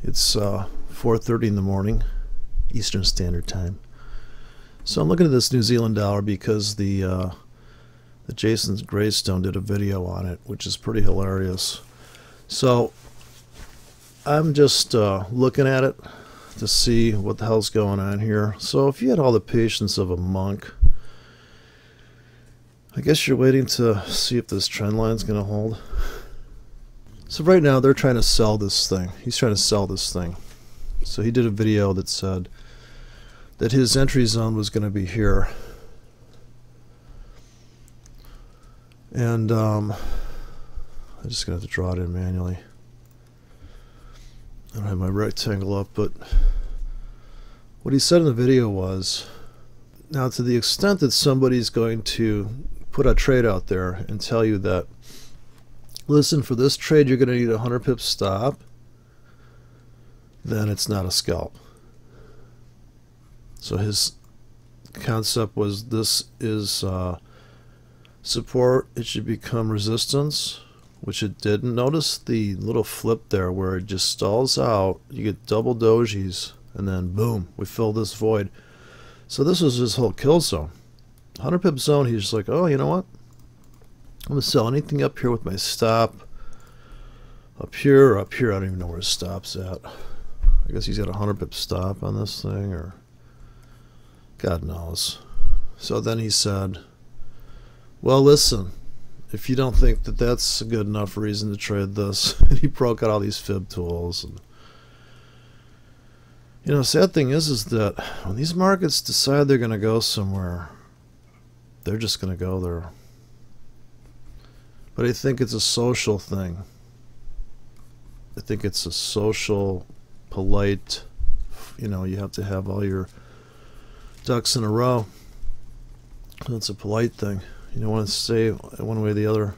It's 4:30 in the morning, Eastern Standard Time. So I'm looking at this New Zealand dollar because the Jason Greystone did a video on it, which is pretty hilarious. So I'm just looking at it to see what the hell's going on here. So if you had all the patience of a monk, I guess you're waiting to see if this trend line is going to hold. So right now they're trying to sell this thing. He's trying to sell this thing. So he did a video that said that his entry zone was going to be here. And I'm just going to have to draw it in manually. I don't have my rectangle up, but what he said in the video was, now to the extent that somebody's going to put a trade out there and tell you that, listen, for this trade you're going to need a 100 pip stop, then it's not a scalp. So his concept was, this is support, it should become resistance, which it didn't. Notice the little flip there where it just stalls out. You get double dojis, and then boom, we fill this void. So this was his whole kill zone. 100 pip zone, he's just like, oh, you know what? I'm going to sell anything up here with my stop. Up here or up here, I don't even know where his stop's at. I guess he's got a 100 pip stop on this thing, or God knows. So then he said, well, listen, if you don't think that that's a good enough reason to trade this, he broke out all these fib tools. And, you know, sad thing is that when these markets decide they're going to go somewhere, they're just going to go there. But I think it's a social thing. I think it's a social, polite, you know, you have to have all your ducks in a row. It's a polite thing. You don't want to stay one way or the other.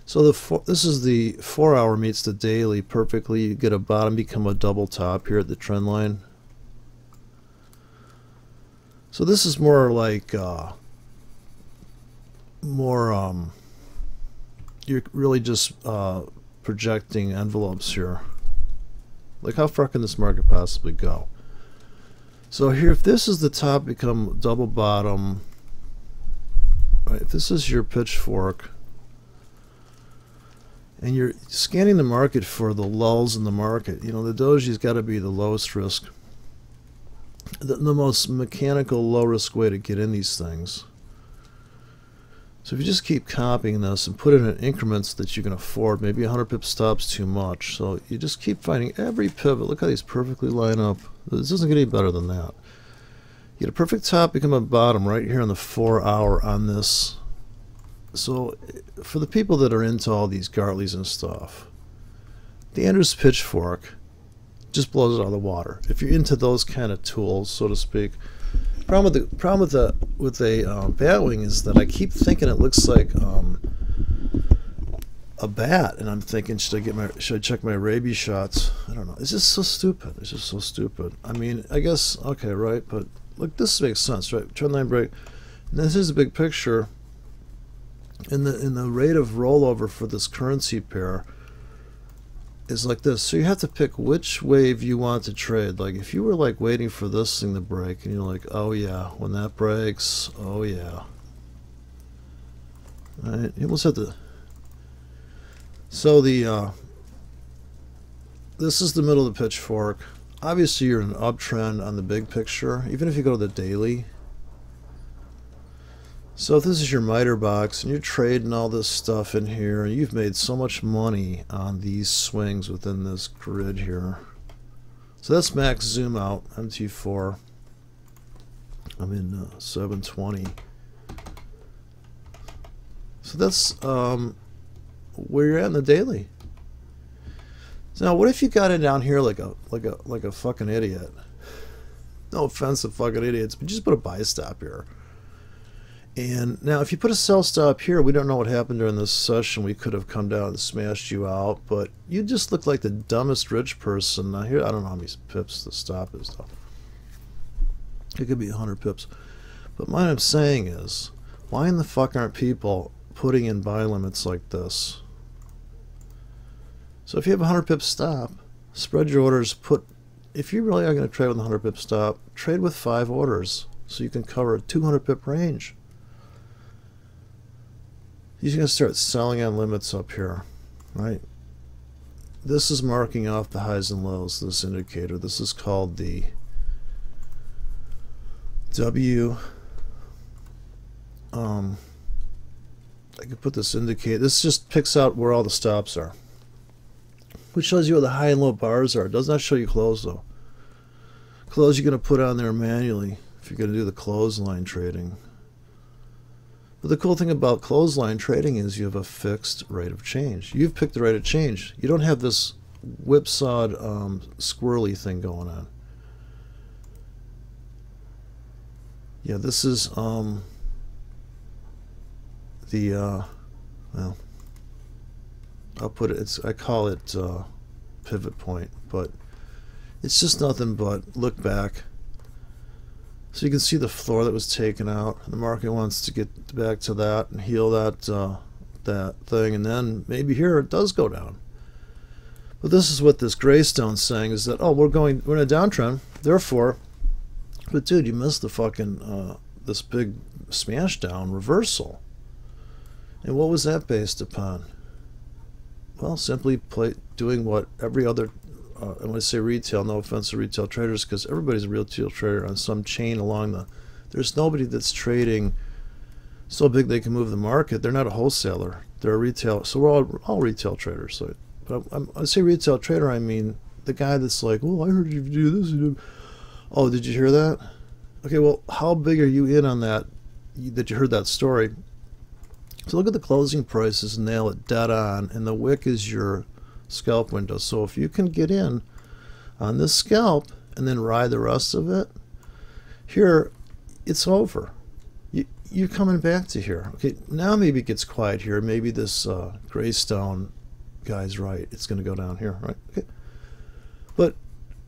So this is the 4 hour meets the daily perfectly. You get a bottom, become a double top here at the trend line. So this is more like you're really just projecting envelopes here. Like, how far can this market possibly go? So here, if this is the top, become double bottom. Right, if this is your pitchfork, and you're scanning the market for the lulls in the market, you know, the doji's got to be the lowest risk, the most mechanical, low risk way to get in these things. So if you just keep copying this and put it in increments that you can afford, maybe 100 pip stops too much. So you just keep finding every pivot. Look how these perfectly line up. This doesn't get any better than that. You get a perfect top, become a bottom right here on the 4 hour on this. So for the people that are into all these Gartleys and stuff, the Andrews pitchfork just blows it out of the water. If you're into those kind of tools, so to speak. Problem with a batwing is that I keep thinking it looks like a bat, and I'm thinking, should I check my rabies shots? I don't know. It's just so stupid. It's just so stupid. I mean, I guess okay, right? But look, this makes sense, right? Trend line break. And this is a big picture. In the rate of rollover for this currency pair is like this. So you have to pick which wave you want to trade. Like if you were like waiting for this thing to break, and you're like, oh yeah, when that breaks, oh yeah. Right? You almost have to. So the this is the middle of the pitchfork. Obviously you're in an uptrend on the big picture, even if you go to the daily. So if this is your miter box and you're trading all this stuff in here, and you've made so much money on these swings within this grid here. So that's max zoom out, MT4. I'm in 720. So that's where you're at in the daily. So now what if you got it down here like a fucking idiot? No offense to fucking idiots, but just put a buy stop here. And now if you put a sell stop here, we don't know what happened during this session. We could have come down and smashed you out, but you just look like the dumbest rich person. Now here, I don't know how many pips the stop is though. It could be 100 pips. But what I'm saying is, why in the fuck aren't people putting in buy limits like this? So if you have a 100 pip stop, Spread your orders. If you really are going to trade with a 100 pip stop, trade with 5 orders so you can cover a 200 pip range. You're going to start selling on limits up here, right? This is marking off the highs and lows, this indicator. This is called the W. I could put this indicator. This just picks out where all the stops are, which shows you where the high and low bars are. It does not show you close though. Close you're going to put on there manually if you're going to do the clothesline trading. But the cool thing about clothesline trading is you have a fixed rate of change. You've picked the rate of change. You don't have this whipsawed squirrely thing going on. Yeah, this is well, I'll put it, I call it pivot point, but it's just nothing but look back. So you can see the floor that was taken out. The market wants to get back to that and heal that that thing, and then maybe here it does go down. But this is what this graystone's saying, is that, oh, we're in a downtrend, therefore. But dude, you missed the fucking this big smash down reversal. And what was that based upon? Well, simply doing what every other, and when I say retail, no offense to retail traders, because everybody's a retail trader on some chain along the, there's nobody that's trading so big they can move the market. They're not a wholesaler. They're a retail, so we're all retail traders. So, but when I say retail trader, I mean the guy that's like, oh, I heard you do this. Oh, did you hear that? Okay, well, how big are you in on that you heard that story? So look at the closing prices and nail it dead on, and the wick is your scalp window. So if you can get in on this scalp and then ride the rest of it, here, it's over. You're coming back to here. Okay, now maybe it gets quiet here. Maybe this graystone guy's right. It's going to go down here, right? Okay. But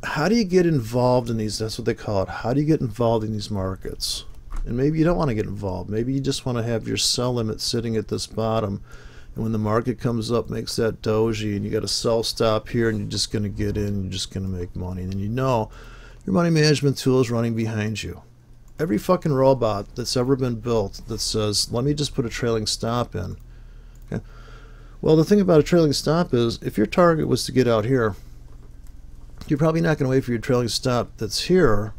how do you get involved in these? That's what they call it. How do you get involved in these markets? And maybe you don't want to get involved. Maybe you just want to have your sell limit sitting at this bottom. And when the market comes up, makes that doji, and you got a sell stop here, and you're just going to get in, you're just going to make money. And then you know your money management tool is running behind you. Every fucking robot that's ever been built that says, let me just put a trailing stop in. Okay? Well, the thing about a trailing stop is, if your target was to get out here, you're probably not going to wait for your trailing stop that's here,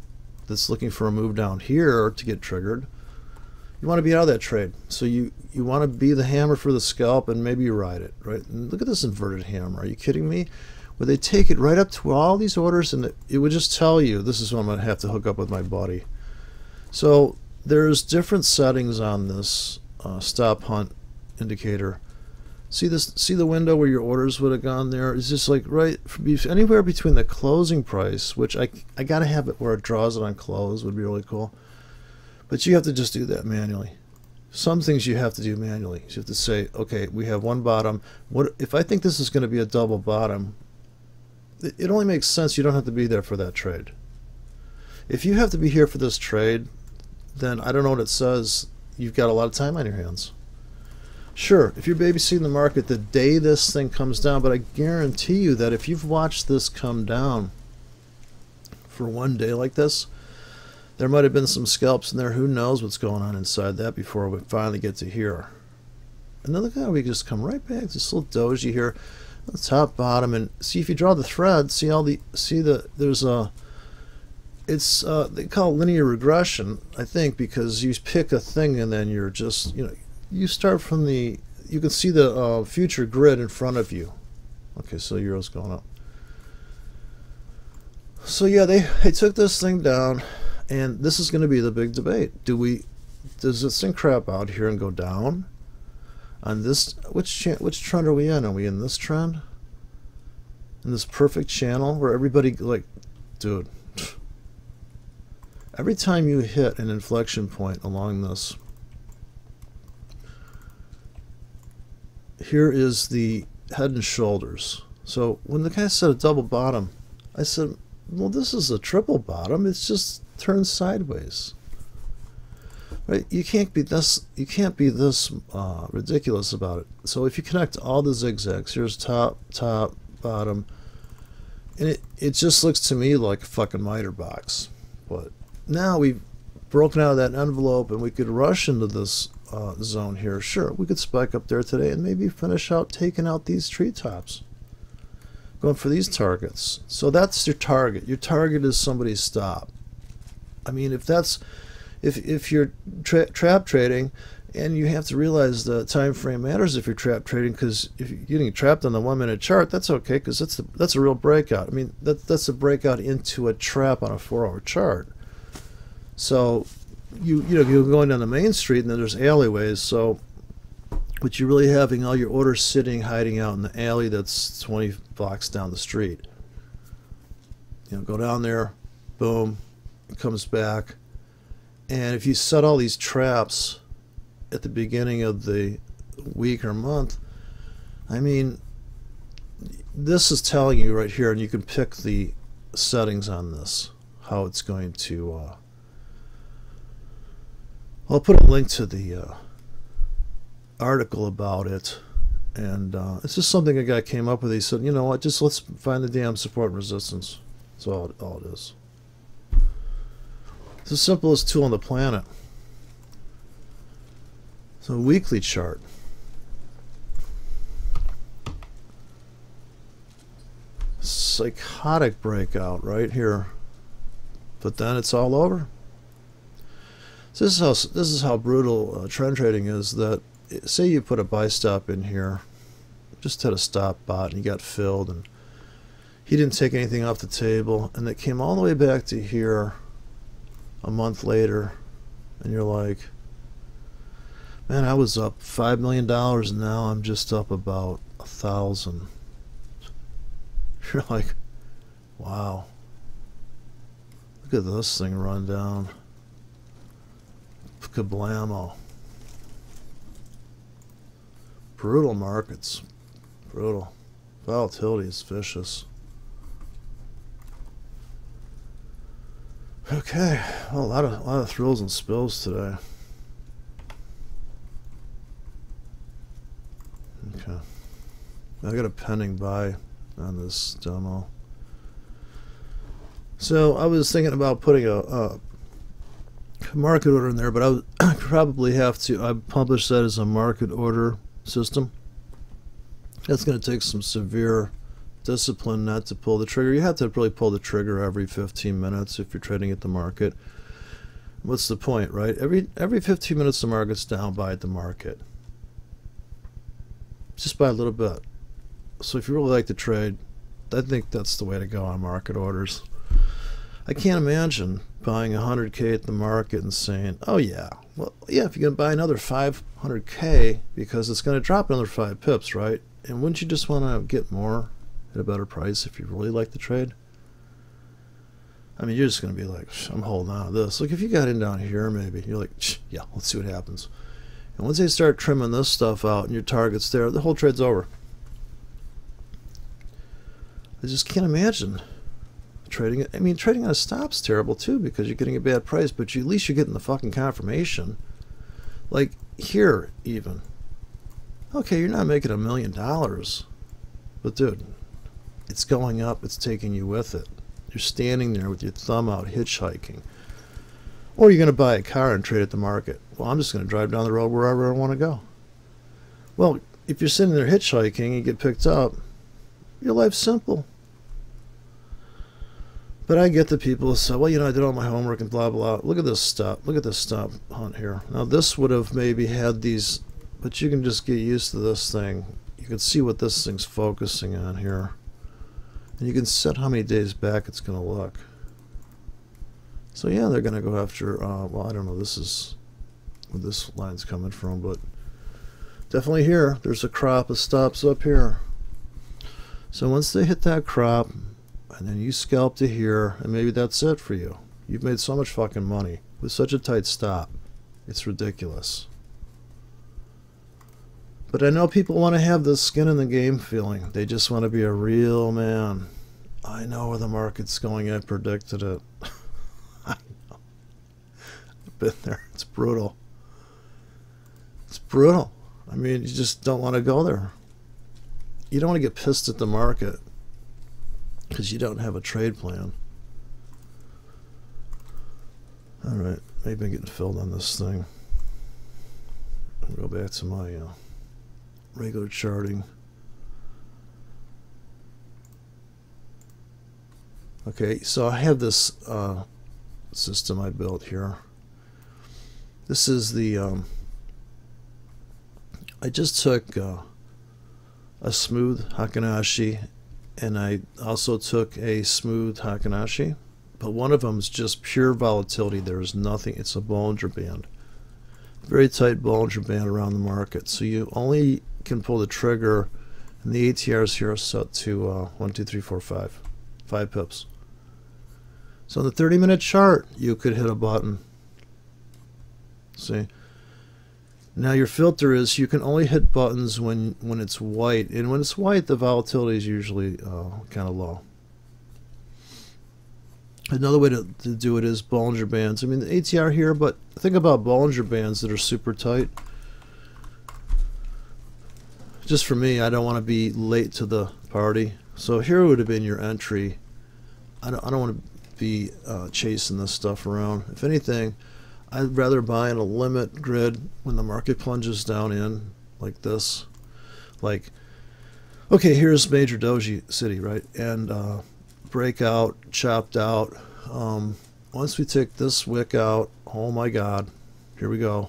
that's looking for a move down here to get triggered. You want to be out of that trade. So you want to be the hammer for the scalp, and maybe you ride it, right? And look at this inverted hammer. Are you kidding me? Where they take it right up to all these orders, and it would just tell you, this is what I'm going to have to hook up with my buddy. So there's different settings on this stop hunt indicator. See this? See the window where your orders would have gone there? It's just like right anywhere between the closing price, which I gotta have it where it draws it on close, would be really cool. But you have to just do that manually. Some things you have to do manually. You have to say, okay, we have one bottom. What if I think this is going to be a double bottom? It only makes sense. You don't have to be there for that trade. If you have to be here for this trade, then I don't know what it says. You've got a lot of time on your hands. Sure, if you're babysitting the market the day this thing comes down, but I guarantee you that if you've watched this come down for one day like this, there might have been some scalps in there. Who knows what's going on inside that before we finally get to here. And then look how we just come right back to this little doji here, the top, bottom, and see if you draw the thread, see there's a, it's they call it linear regression, I think, because you pick a thing and then you're just, you start from the, you can see the future grid in front of you. Okay, so euro's going up. So yeah, they took this thing down, and this is going to be the big debate. Does this thing crap out here and go down? On this, which trend are we in? Are we in this trend? In this perfect channel where everybody, like, dude, every time you hit an inflection point along this, here is the head and shoulders. So when the guy said a double bottom, I said, well, this is a triple bottom. It's just turned sideways. Right? You can't be this ridiculous about it. So if you connect all the zigzags, here's top, bottom, And it just looks to me like a fucking miter box. But now we've broken out of that envelope and we could rush into this zone here. Sure, we could spike up there today and maybe finish out taking out these treetops. Going for these targets. So that's your target. Your target is somebody's stop. I mean, if you're trap trading, and you have to realize the time frame matters if you're trap trading, because if you're getting trapped on the 1 minute chart, that's okay, because that's a real breakout. I mean, that's a breakout into a trap on a 4 hour chart. So you're going down the main street and then there's alleyways. So, but you're really having all your orders sitting, hiding out in the alley that's 20 blocks down the street. Go down there, boom, it comes back. And if you set all these traps at the beginning of the week or month, I mean, this is telling you right here, and you can pick the settings on this, how it's going to, I'll put a link to the article about it, and it's just something a guy came up with. He said, you know what, just let's find the damn support and resistance. That's all it is. It's the simplest tool on the planet. So weekly chart. Psychotic breakout right here. But then it's all over. So this is how brutal trend trading is. That say you put a buy stop in here, just had a stop bot and you got filled and he didn't take anything off the table, and it came all the way back to here a month later, and you're like, man, I was up $5 million and now I'm just up about 1,000. You're like, wow, look at this thing run down. Kablamo. Brutal markets. Brutal. Volatility is vicious. Okay, well, a lot of thrills and spills today. Okay, I got a pending buy on this demo. So I was thinking about putting a market order in there, but I would probably have to. I publish that as a market order system. That's going to take some severe discipline not to pull the trigger. You have to really pull the trigger every 15 minutes if you're trading at the market. What's the point, right? Every 15 minutes the market's down, buy at the market. Just buy a little bit. So if you really like to trade, I think that's the way to go on market orders. I can't imagine buying 100K at the market and saying, oh yeah, well yeah, if you're going to buy another 500K because it's going to drop another 5 pips, right? And wouldn't you just want to get more at a better price if you really like the trade? I mean, you're just going to be like, I'm holding on to this. Look, if you got in down here, maybe you're like, yeah, let's see what happens. And once they start trimming this stuff out and your target's there, the whole trade's over. I just can't imagine trading it. I mean, trading on a stop's terrible too because you're getting a bad price, but at least you're getting the fucking confirmation. Like here, even. Okay, you're not making $1 million, but dude, it's going up. It's taking you with it. You're standing there with your thumb out hitchhiking. Or you're going to buy a car and trade at the market. Well, I'm just going to drive down the road wherever I want to go. Well, if you're sitting there hitchhiking and you get picked up, your life's simple. But I get the people who say, well, you know, I did all my homework and blah, blah. Look at this stop. Look at this stop hunt here. Now, this would have maybe had these, but you can just get used to this thing. You can see what this thing's focusing on here. And you can set how many days back it's going to look. So, yeah, they're going to go after, well, I don't know, this is where this line's coming from, but definitely here, there's a crop of stops up here. So once they hit that crop, and then you scalp to here, and maybe that's it for you. You've made so much fucking money with such a tight stop. It's ridiculous. But I know people want to have this skin in the game feeling. They just want to be a real man. I know where the market's going. I predicted it. I know. I've been there. It's brutal. It's brutal. I mean, you just don't want to go there. You don't want to get pissed at the market because you don't have a trade plan. Alright, maybe I'm getting filled on this thing. I'll go back to my regular charting. Okay, so I have this system I built here. This is the I just took a smooth Heikin-Ashi, and I also took a smooth Heikin-Ashi, but one of them is just pure volatility. There's nothing. It's a Bollinger Band, very tight Bollinger Band around the market. So you only can pull the trigger, and the ATRs here are set to 1, 2, 3, 4, 5 pips. So on the 30-minute chart, you could hit a button. See? Now your filter is you can only hit buttons when it's white, and when it's white, the volatility is usually kind of low. Another way to do it is Bollinger Bands. I mean, the ATR here, but think about Bollinger Bands that are super tight. Just for me, I don't want to be late to the party. So here would have been your entry. I don't want to be chasing this stuff around. If anything, I'd rather buy in a limit grid when the market plunges down in like this. Like, okay, here's major doji city, right? And breakout, chopped out. Once we take this wick out, oh my God, here we go.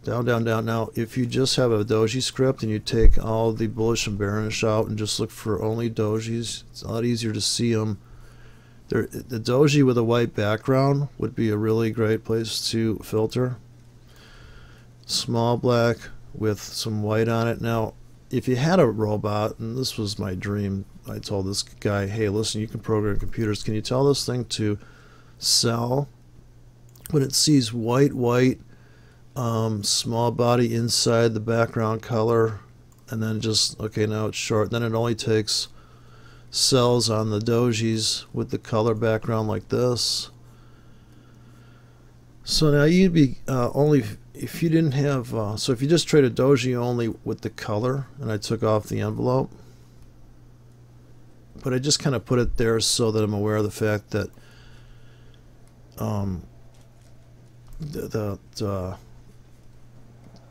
Down, down, down. Now, if you just have a doji script and you take all the bullish and bearish out and just look for only dojis, it's a lot easier to see them. The doji with a white background would be a really great place to filter. Small black with some white on it. Now, if you had a robot, and this was my dream, I told this guy, hey, listen, you can program computers. Can you tell this thing to sell when it sees white, small body inside the background color, and then just, okay, now it's short. Then it only takes sells on the dojis with the color background like this. So now you'd be only if you didn't have so if you just traded doji only with the color, and I took off the envelope, but I just kind of put it there so that I'm aware of the fact that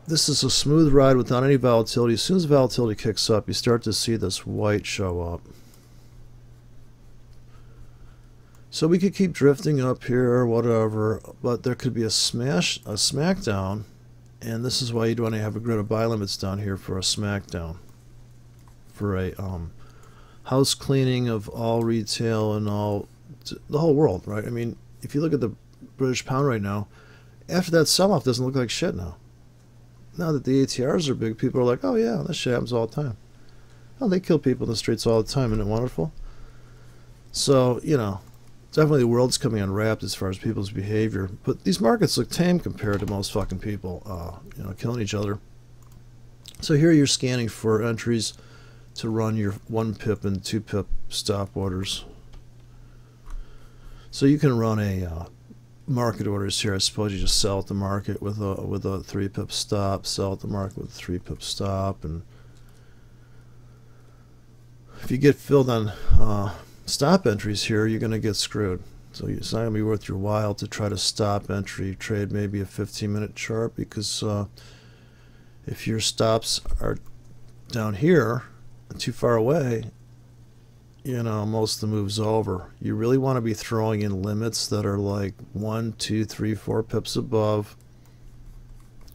this is a smooth ride without any volatility. As soon as volatility kicks up, you start to see this white show up. So we could keep drifting up here or whatever, but there could be a smackdown, and this is why you'd want to have a grid of buy limits down here for a smackdown, for a house cleaning of all retail and all the whole world, right? I mean, if you look at the British pound right now, after that sell-off, doesn't look like shit now. Now that the ATRs are big, people are like, oh yeah, that shit happens all the time. Oh, they kill people in the streets all the time, isn't it wonderful? So, you know, definitely the world's coming unwrapped as far as people's behavior, but these markets look tame compared to most fucking people, you know, killing each other. So here you're scanning for entries to run your 1 pip and 2 pip stop orders. So you can run a market orders here. I suppose you just sell at the market with a 3 pip stop, sell at the market with a 3 pip stop, and if you get filled on stop entries here, you're going to get screwed. So it's not going to be worth your while to try to stop entry trade maybe a 15-minute chart, because if your stops are down here too far away, you know, most of the move's over. You really want to be throwing in limits that are like 1, 2, 3, 4 pips above.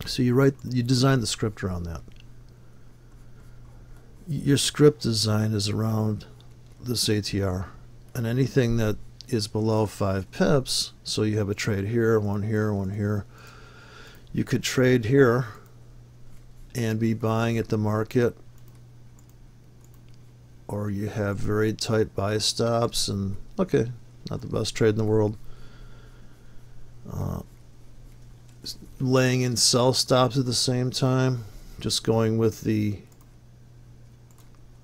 So you design the script around that. Your script design is around this ATR, and anything that is below 5 pips, so you have a trade here, one here, one here, you could trade here and be buying at the market, or you have very tight buy stops, and okay, not the best trade in the world. Laying in sell stops at the same time, just going with the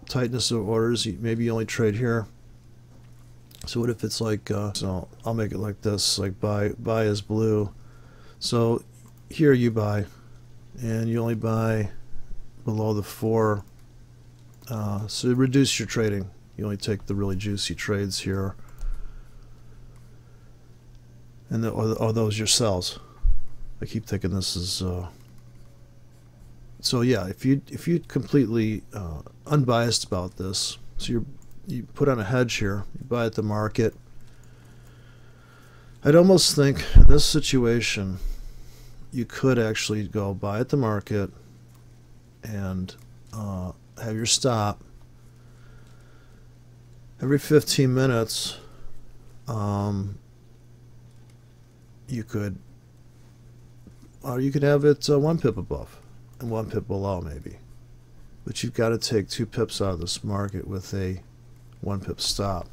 tightness of orders. Maybe you only trade here. So what if it's like so I'll make it like this, like buy is blue. So here you buy, and you only buy below the 4, so reduce your trading. You only take the really juicy trades here, and are those your sells? I keep thinking this is. So yeah, if you completely unbiased about this, so you put on a hedge here, you buy at the market. I'd almost think in this situation you could actually go buy at the market and have your stop every 15 minutes. You could have it 1 pip above and 1 pip below maybe, but you've got to take 2 pips out of this market with a 1 pip stop.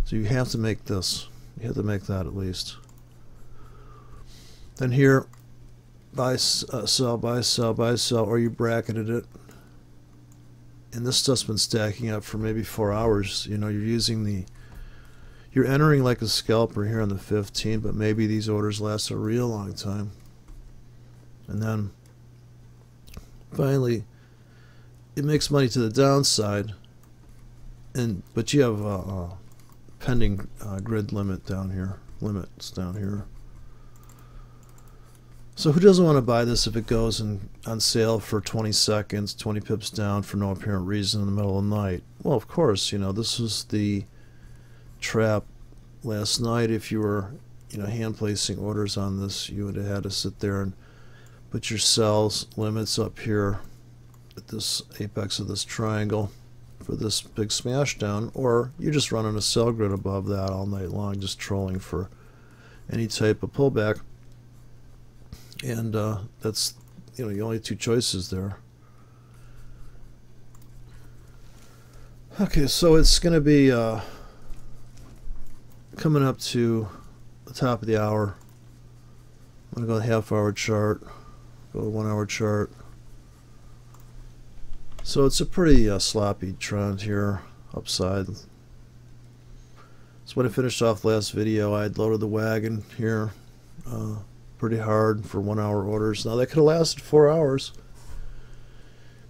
So you have to make this. You have to make that at least. Then here, buy, sell, buy, sell, buy, sell, or you bracketed it. And this stuff's been stacking up for maybe 4 hours. You know, you're entering like a scalper here on the 15, but maybe these orders last a real long time. And then finally, it makes money to the downside, but you have a pending grid limit down here, limits down here. So who doesn't want to buy this if it goes on sale for 20 seconds, 20 pips down for no apparent reason in the middle of the night? Well, of course, you know, this was the trap last night. If you were, you know, hand placing orders on this, you would have had to sit there and put your sells limits up here at this apex of this triangle for this big smash down, or you're just running a sell grid above that all night long, just trolling for any type of pullback. And that's, you know, the only 2 choices there. Okay, so it's going to be coming up to the top of the hour. I'm going to go to the half-hour chart, go to 1 hour chart. So it's a pretty sloppy trend here, upside. So when I finished off last video, I'd loaded the wagon here pretty hard for 1 hour orders. Now that could have lasted 4 hours,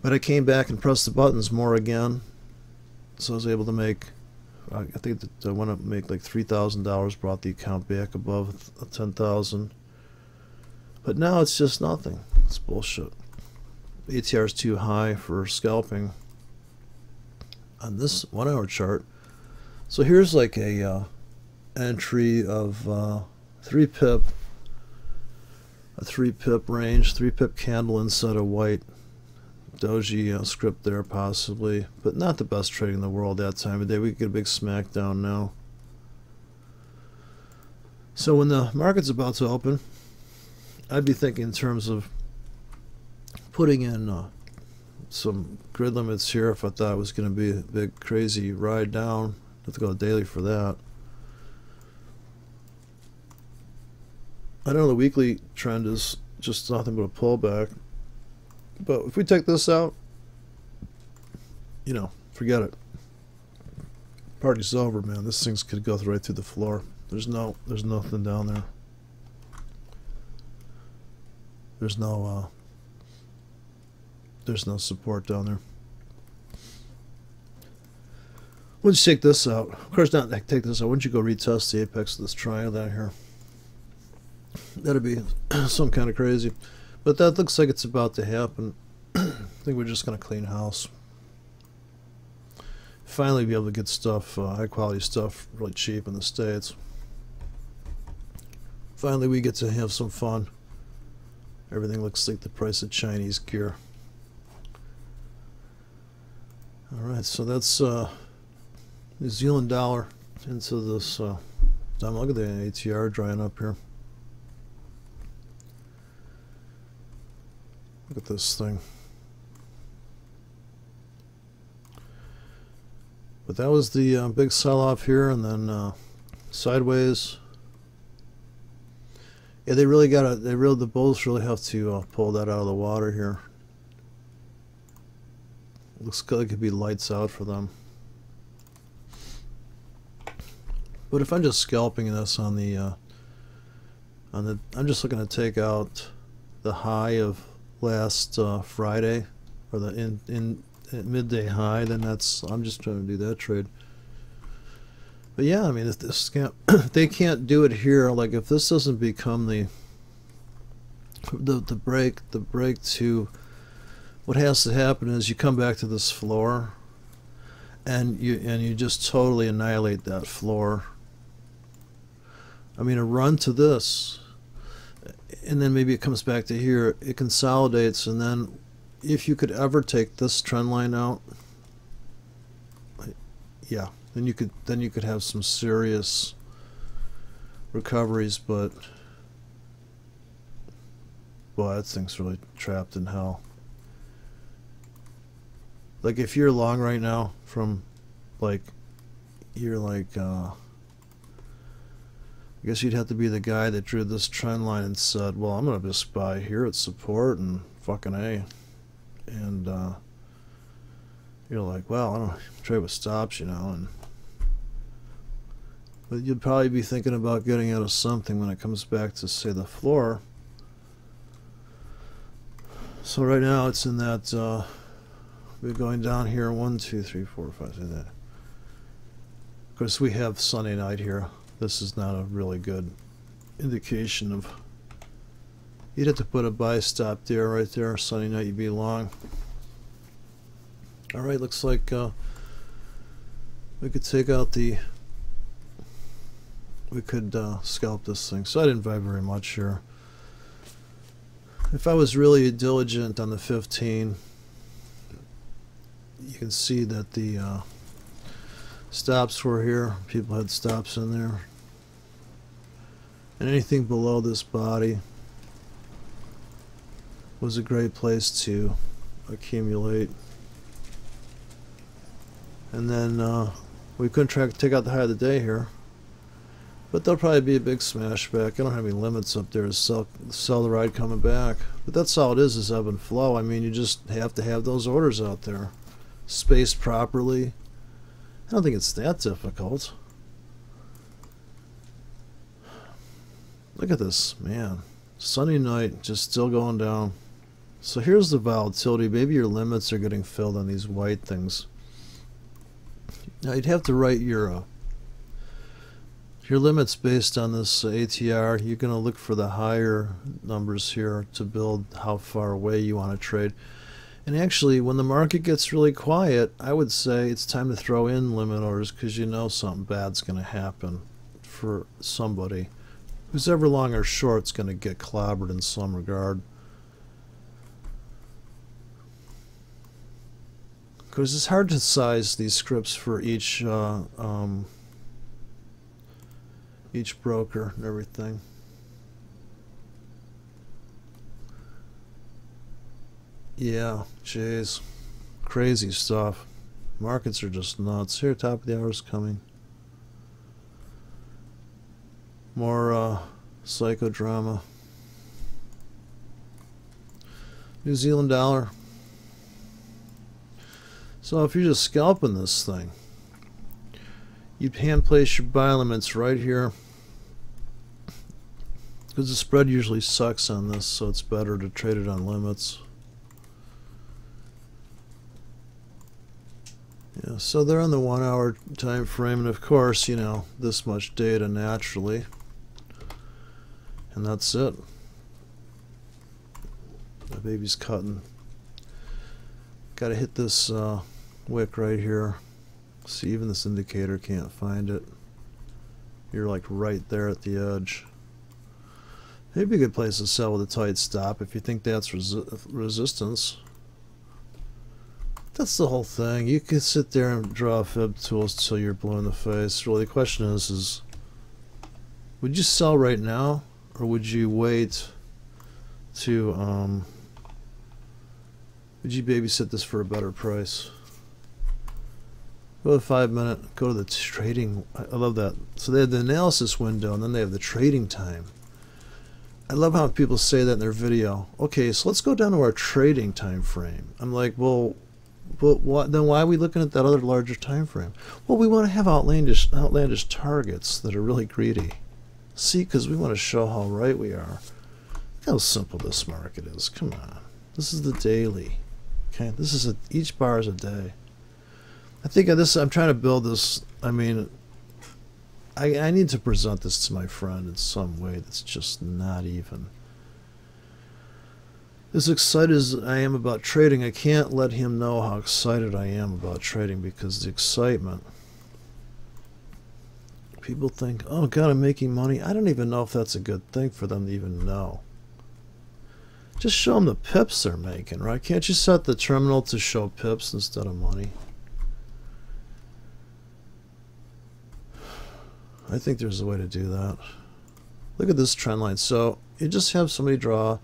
but I came back and pressed the buttons more again. So I was able to make, I think that I went up and make like $3,000, brought the account back above 10,000. But now it's just nothing. It's bullshit. ATR is too high for scalping on this 1 hour chart. So here's like a entry of 3 pip, a 3 pip range, 3 pip candle inside a white doji script there possibly, but not the best trading in the world that time of day. We could get a big smackdown now. So when the market's about to open, I'd be thinking in terms of putting in some grid limits here if I thought it was going to be a big crazy ride down. Have to go daily for that. I know the weekly trend is just nothing but a pullback, but if we take this out, you know, forget it. Party's over, man. This thing's could go right through the floor. There's nothing down there. There's no support down there. Once you take this out, of course not take this out, once you go retest the apex of this triangle down here, that'd be some kind of crazy. But that looks like it's about to happen. I think we're just going to clean house. Finally be able to get stuff, high quality stuff, really cheap in the States. Finally we get to have some fun. Everything looks like the price of Chinese gear. Alright, so that's New Zealand dollar into this. Look at the ATR drying up here. Look at this thing. But that was the big sell-off here, and then sideways. Yeah, the bulls really have to pull that out of the water here. Looks like it could be lights out for them. But if I'm just scalping this on the I'm just looking to take out the high of last Friday, or the at midday high, then that's, I'm just trying to do that trade. But yeah, I mean, if this can't, if they can't do it here, like if this doesn't become the break to, what has to happen is you come back to this floor, and you just totally annihilate that floor. I mean, a run to this, and then maybe it comes back to here, it consolidates, and then if you could ever take this trend line out, yeah, then you could have some serious recoveries, but boy, that thing's really trapped in hell. Like if you're long right now, from like, you're like I guess you'd have to be the guy that drew this trend line and said, well, I'm gonna just buy here at support and fucking A, and you're like, well, I don't trade with stops, you know, and but you'd probably be thinking about getting out of something when it comes back to, say, the floor. So right now it's in that we're going down here, 1 2 3 4 5 6 that. Of course we have Sunday night here. This is not a really good indication of, you'd have to put a buy stop there, right there. Sunday night you'd be long. Alright, looks like we could take out the, we could scalp this thing. So I didn't buy very much here. If I was really diligent on the 15, you can see that the stops were here. People had stops in there. And anything below this body was a great place to accumulate. And then we couldn't take out the high of the day here. But there'll probably be a big smash back. I don't have any limits up there to sell the ride coming back. But that's all it is ebb and flow. I mean, you just have to have those orders out there, spaced properly. I don't think it's that difficult. Look at this, man. Sunday night, just still going down. So here's the volatility. Maybe your limits are getting filled on these white things. Now you'd have to write your limits based on this ATR. You're going to look for the higher numbers here to build how far away you want to trade. And actually, when the market gets really quiet, I would say it's time to throw in limit orders, because you know something bad's going to happen for somebody. Who's ever long or short is going to get clobbered in some regard. Because it's hard to size these scripts for each broker and everything. Yeah, jeez, crazy stuff. Markets are just nuts. Here, top of the hour is coming. More psychodrama. New Zealand dollar. So if you're just scalping this thing, you'd hand place your buy limits right here, because the spread usually sucks on this, so it's better to trade it on limits. Yeah, so they're on the 1 hour time frame, and of course, you know, this much data naturally, and that's it. My baby's cutting. Got to hit this wick right here. See, even this indicator can't find it. You're like right there at the edge. Maybe a good place to sell with a tight stop if you think that's resistance. That's the whole thing. You can sit there and draw fib tools till you're blue in the face. Really, the question is would you sell right now, or would you wait to would you babysit this for a better price? Go to the 5 minute, go to the trading. I love that. So they have the analysis window, and then they have the trading time. I love how people say that in their video. Okay, so let's go down to our trading time frame. I'm like, well, then why are we looking at that other larger time frame? Well, we want to have outlandish targets that are really greedy. See, because we want to show how right we are. Look how simple this market is. Come on. This is the daily. Okay, this is each bar is a day. I think of this. I'm trying to build this. I mean, I need to present this to my friend in some way that's just not even. As excited as I am about trading, I can't let him know how excited I am about trading, because the excitement. People think, oh God, I'm making money. I don't even know if that's a good thing for them to even know. Just show them the pips they're making, right? Can't you set the terminal to show pips instead of money? I think there's a way to do that. Look at this trend line. So you just have somebody draw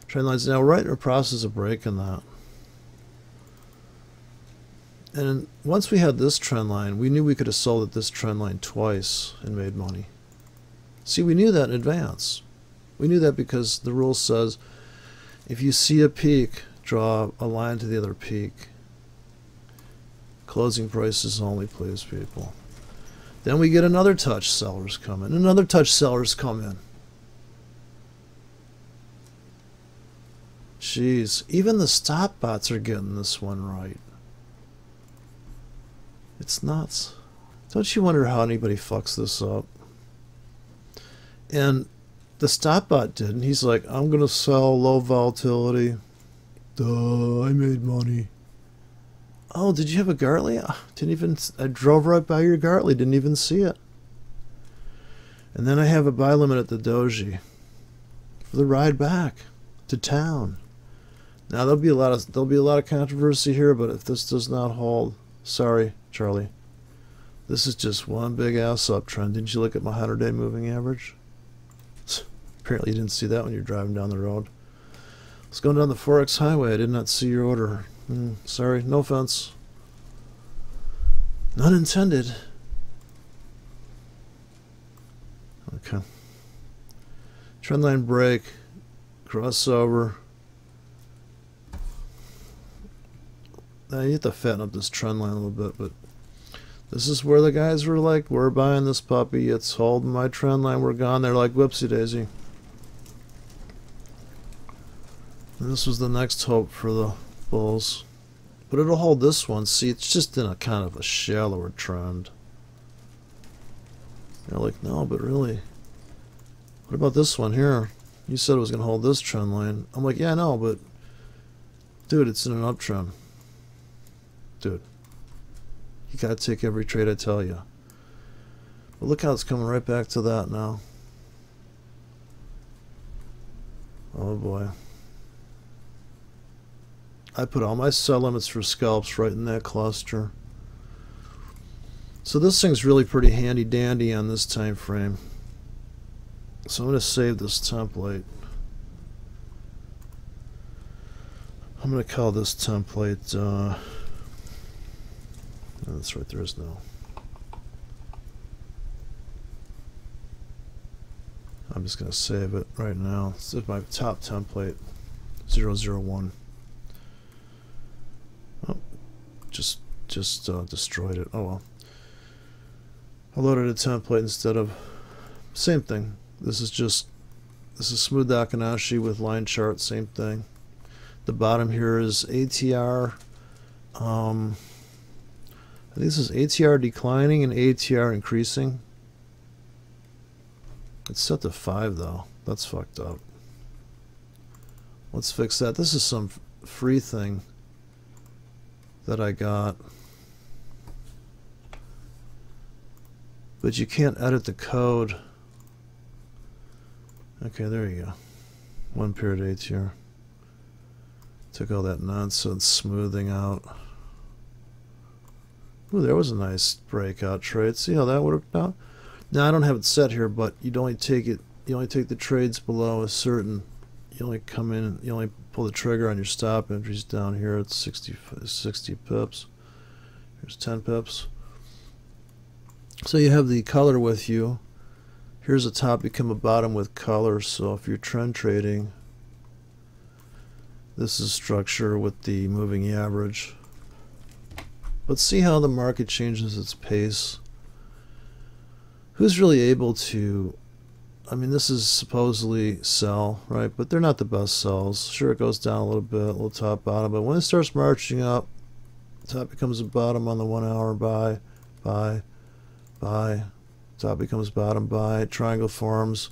trend lines. Now, right in the process of breaking that. And once we had this trend line, we knew we could have sold at this trend line twice and made money. See, we knew that in advance. We knew that because the rule says if you see a peak, draw a line to the other peak. Closing prices only, please, people. Then we get another touch, sellers come in. Another touch, sellers come in. Jeez, even the stop bots are getting this one right. It's nuts. Don't you wonder how anybody fucks this up? And the stop bot did, and he's like, I'm going to sell low volatility. Duh, I made money. Oh, did you have a Gartley? I drove right by your Gartley, didn't even see it. And then I have a buy limit at the Doji for the ride back to town. Now there'll be a lot of controversy here, but if this does not hold, sorry, Charlie. This is just one big ass uptrend. Didn't you look at my 100-day moving average? Apparently you didn't see that when you're driving down the road. I was going down the Forex highway. I did not see your order. Sorry, no offense. None intended. Okay. Trendline break. Crossover. Now you have to fatten up this trend line a little bit, but this is where the guys were like, we're buying this puppy, it's holding my trend line, we're gone. They're like, whoopsie daisy. And this was the next hope for the bulls. But it'll hold this one. See, it's just in a kind of a shallower trend. They're like, no, but really, what about this one here? You said it was going to hold this trend line. I'm like, yeah, I know, but dude, it's in an uptrend. Dude, you gotta take every trade I tell you. But look how it's coming right back to that now. Oh boy. I put all my sell limits for scalps right in that cluster. So this thing's really pretty handy dandy on this time frame. So I'm going to save this template. I'm going to call this template that's right, there is no. I'm just going to save it right now. This is my top template, 001. Oh, just destroyed it. Oh well. I loaded a template instead of, same thing. This is smooth Akinashi with line chart, same thing. The bottom here is ATR. I think this is ATR declining and ATR increasing. It's set to 5 though. That's fucked up. Let's fix that. This is some free thing that I got. But you can't edit the code. Okay, there you go. 1 period ATR. Took all that nonsense smoothing out. Ooh, there was a nice breakout trade. See how that worked out? Now I don't have it set here, but you'd only take it. You only take the trades below a certain. You only come in and you only pull the trigger on your stop entries down here at 60 pips. Here's 10 pips. So you have the color with you. Here's a top become a bottom with color. So if you're trend trading, this is structure with the moving average. But see how the market changes its pace. Who's really able to I mean, this is supposedly sell, right? But they're not the best sells. Sure, it goes down a little bit, a little top bottom, but when it starts marching up, top becomes a bottom on the 1 hour, buy, buy, buy. Top becomes bottom, buy. Triangle forms.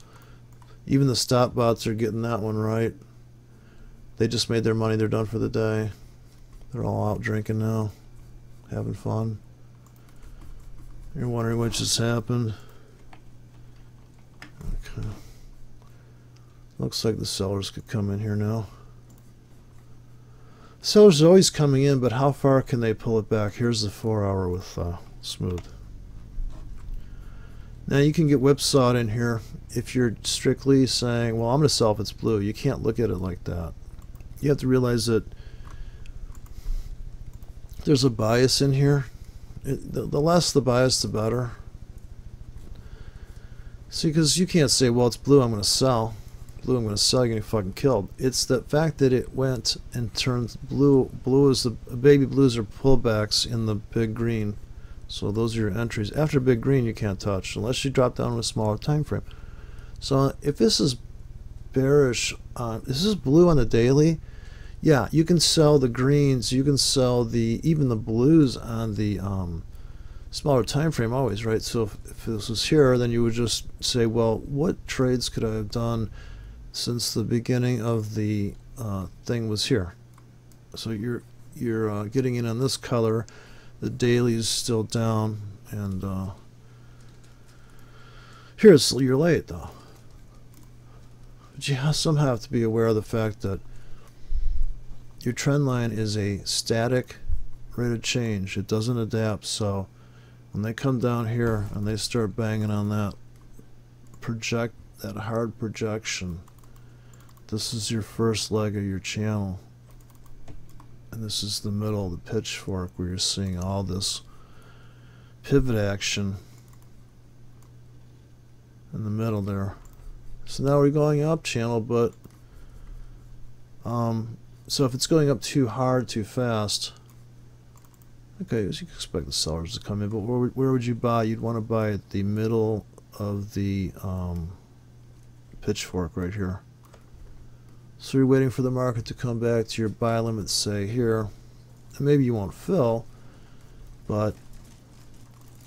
Even the stop bots are getting that one right. They just made their money. They're done for the day. They're all out drinking now, having fun. You're wondering what just happened. Okay. Looks like the sellers could come in here now. Sellers are always coming in, but how far can they pull it back? Here's the 4 hour with smooth. Now you can get whipsawed in here if you're strictly saying, well, I'm going to sell if it's blue. You can't look at it like that. You have to realize that there's a bias in here. The less the bias, the better. See, because you can't say, well, it's blue, I'm going to sell. Blue, I'm going to sell, you're going to get fucking killed. It's the fact that it went and turned blue. Blue is the baby blues are pullbacks in the big green. So those are your entries. After big green, you can't touch unless you drop down to a smaller time frame. So if this is bearish, this is blue on the daily. Yeah, you can sell the greens. You can sell even the blues on the smaller time frame always, right? So if this was here, then you would just say, well, what trades could I have done since the beginning of the thing was here? So you're getting in on this color. The daily is still down, and here's you're late though. But you somehow have to be aware of the fact that your trend line is a static rate of change. It doesn't adapt. So when they come down here and they start banging on that hard projection, this is your first leg of your channel. And this is the middle of the pitchfork where you're seeing all this pivot action in the middle there. So now we're going up channel, but so if it's going up too hard, too fast, okay, as you can expect the sellers to come in, but where would you buy? You'd want to buy at the middle of the pitchfork right here. So you're waiting for the market to come back to your buy limit, say here, and maybe you won't fill, but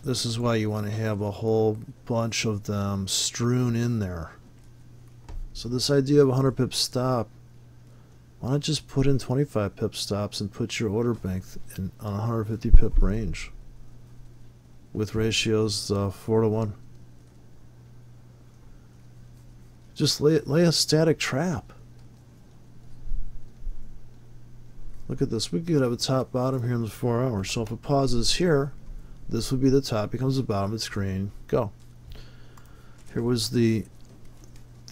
this is why you want to have a whole bunch of them strewn in there. So this idea of 100 pip stop, why not just put in 25 pip stops and put your order bank on 150 pip range with ratios 4 to 1. Just lay a static trap. Look at this. We could have a top bottom here in the 4 hours. So if it pauses here, this would be the top, becomes the bottom of the screen. Go. Here was the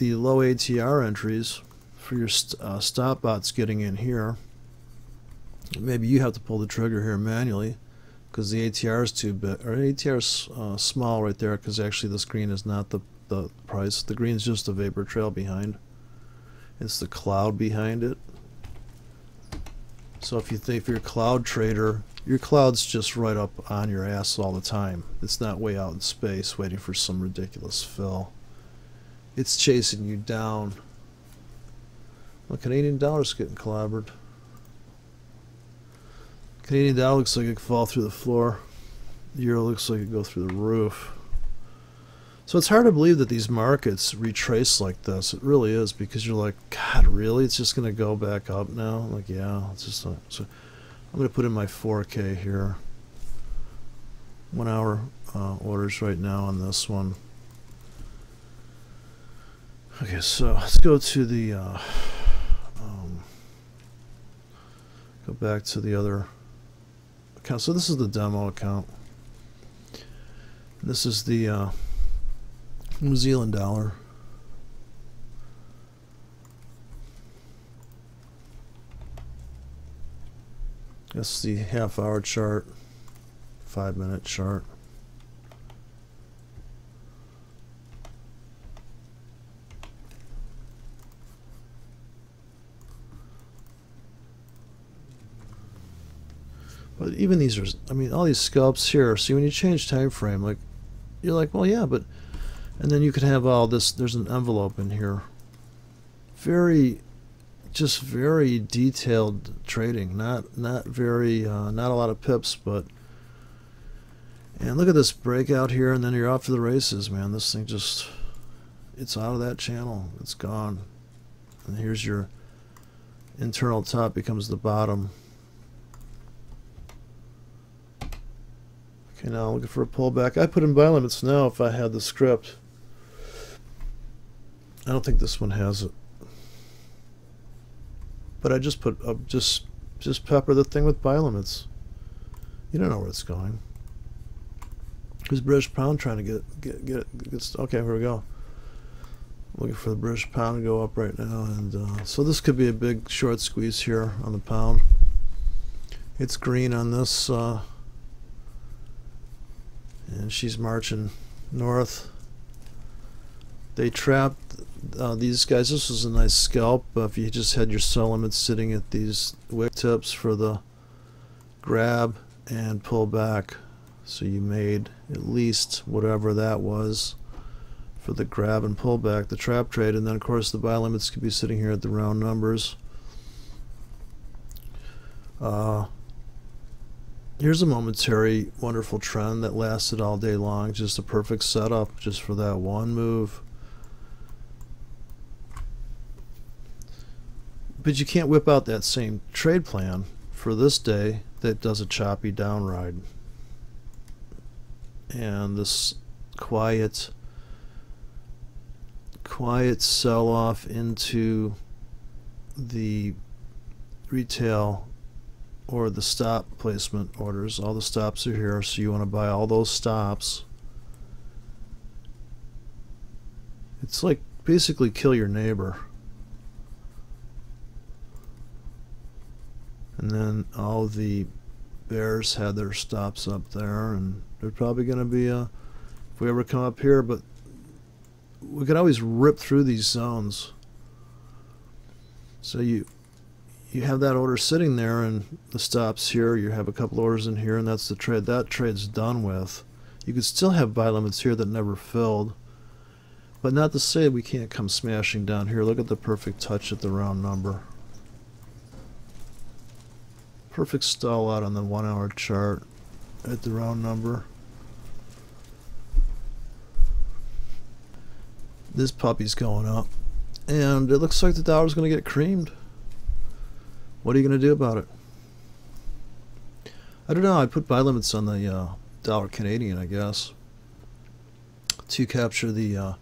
low ATR entries for your stop bots getting in here. Maybe you have to pull the trigger here manually because the ATR is too big, or ATR is small right there, because actually this green is not the price. The green is just a vapor trail behind. It's the cloud behind it. So if you think if you're a cloud trader, your cloud's just right up on your ass all the time. It's not way out in space waiting for some ridiculous fill. It's chasing you down. Well, Canadian dollar's getting clobbered. Canadian dollar looks like it could fall through the floor. The euro looks like it could go through the roof. So it's hard to believe that these markets retrace like this. It really is, because you're like, God, really? It's just going to go back up now? Like, yeah. It's just like, so I'm going to put in my 4K here. 1 hour orders right now on this one. Okay, so let's go to the go back to the other account. So this is the demo account. This is the New Zealand dollar. That's the half-hour chart, 5-minute chart. But even these are, I mean, all these scalps here. See, when you change time frame, like, you're like, well, yeah, but And then you can have all this. There's an envelope in here. Just very detailed trading. Not very, not a lot of pips, but. And look at this breakout here, and then you're off to the races, man. This thing just, it's out of that channel. It's gone. And here's your internal top becomes the bottom. Okay, now looking for a pullback. I put in buy limits now if I had the script. I don't think this one has it. But I just put up, just pepper the thing with buy limits. You don't know where it's going. Who's British pound trying to get okay, here we go. Looking for the British pound to go up right now, and so this could be a big short squeeze here on the pound. It's green on this, and she's marching north. They trapped these guys. This was a nice scalp. If you just had your sell limits sitting at these wick tips for the grab and pull back, so you made at least whatever that was for the grab and pull back, the trap trade, and then of course the buy limits could be sitting here at the round numbers. Here's a momentary wonderful trend that lasted all day long, just a perfect setup just for that one move. But you can't whip out that same trade plan for this day that does a choppy down ride. And this quiet sell-off into the retail or the stop placement orders. All the stops are here, so you want to buy all those stops. It's like basically kill your neighbor. And then all the bears had their stops up there, and they're probably going to be if we ever come up here, but we could always rip through these zones. So you have that order sitting there, and the stops here, you have a couple orders in here, and that's the trade. That trade's done with. You could still have buy limits here that never filled, but not to say we can't come smashing down here. Look at the perfect touch at the round number. Perfect stall out on the 1 hour chart at the round number. This puppy's going up, and it looks like the dollar's going to get creamed. What are you going to do about it? I don't know. I put buy limits on the dollar Canadian, I guess, to capture the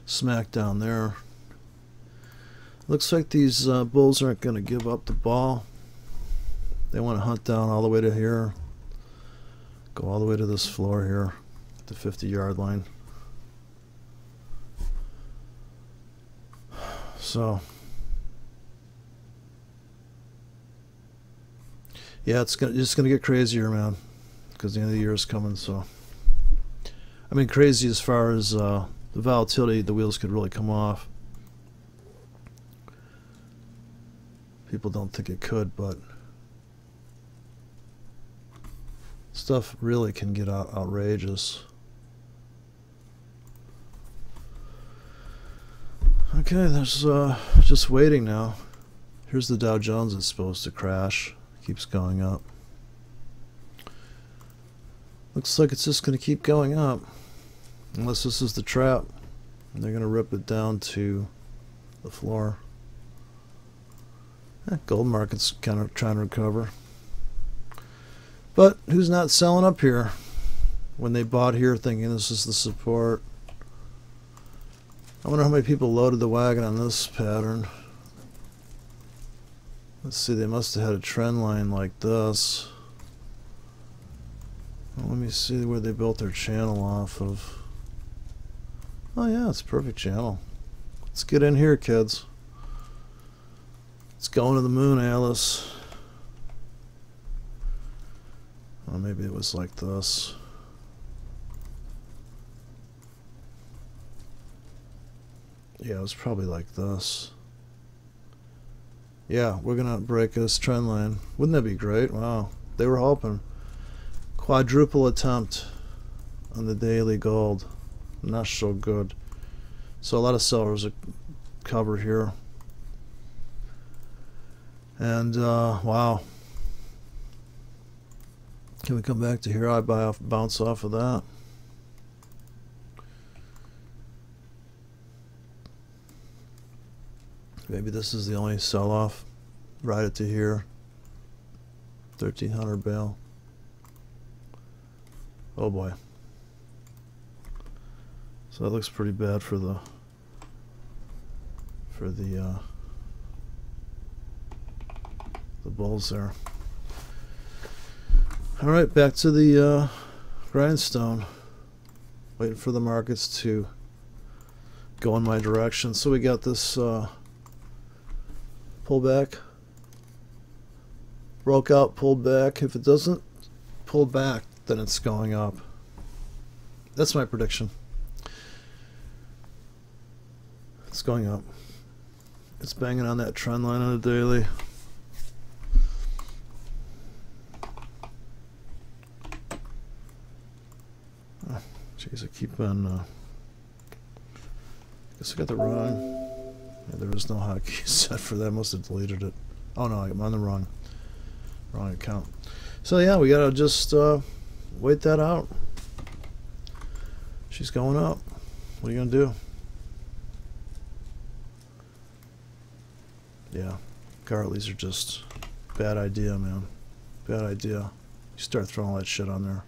smack down there. Looks like these bulls aren't going to give up the ball. They want to hunt down all the way to here, go all the way to this floor here, the 50-yard line. So, yeah, it's just gonna get crazier, man, because the end of the year is coming. So, I mean, crazy as far as the volatility, the wheels could really come off. People don't think it could, but stuff really can get outrageous. Okay, there's just waiting now. Here's the Dow Jones that's supposed to crash. Keeps going up. Looks like it's just going to keep going up. Unless this is the trap. And they're going to rip it down to the floor. Gold market's kind of trying to recover. But who's not selling up here when they bought here thinking this is the support? I wonder how many people loaded the wagon on this pattern. Let's see, they must have had a trend line like this. Well, let me see where they built their channel off of. Oh yeah, it's a perfect channel. Let's get in here, kids. It's going to the moon, Alice. Or maybe it was like this. Yeah, it was probably like this. Yeah, we're gonna break this trend line. Wouldn't that be great? Wow. They were hoping. Quadruple attempt on the daily gold. not so good. So a lot of sellers are covered here. And wow. Can we come back to here? I bounce off of that. Maybe this is the only sell-off. Ride it to here. 1300 bail. Oh boy. So that looks pretty bad for the bulls there. All right, back to the grindstone. Waiting for the markets to go in my direction. So we got this pullback. Broke out, pulled back. If it doesn't pull back, then it's going up. That's my prediction. It's going up. It's banging on that trend line on the daily. Oh, jeez, I keep on. I guess I got the wrong. Yeah, there was no hotkey set for that. I must have deleted it. Oh no, I'm on the wrong account. So yeah, we gotta just wait that out. She's going up. What are you gonna do? Yeah, Gartley's are just bad idea, man. Bad idea. You start throwing all that shit on there.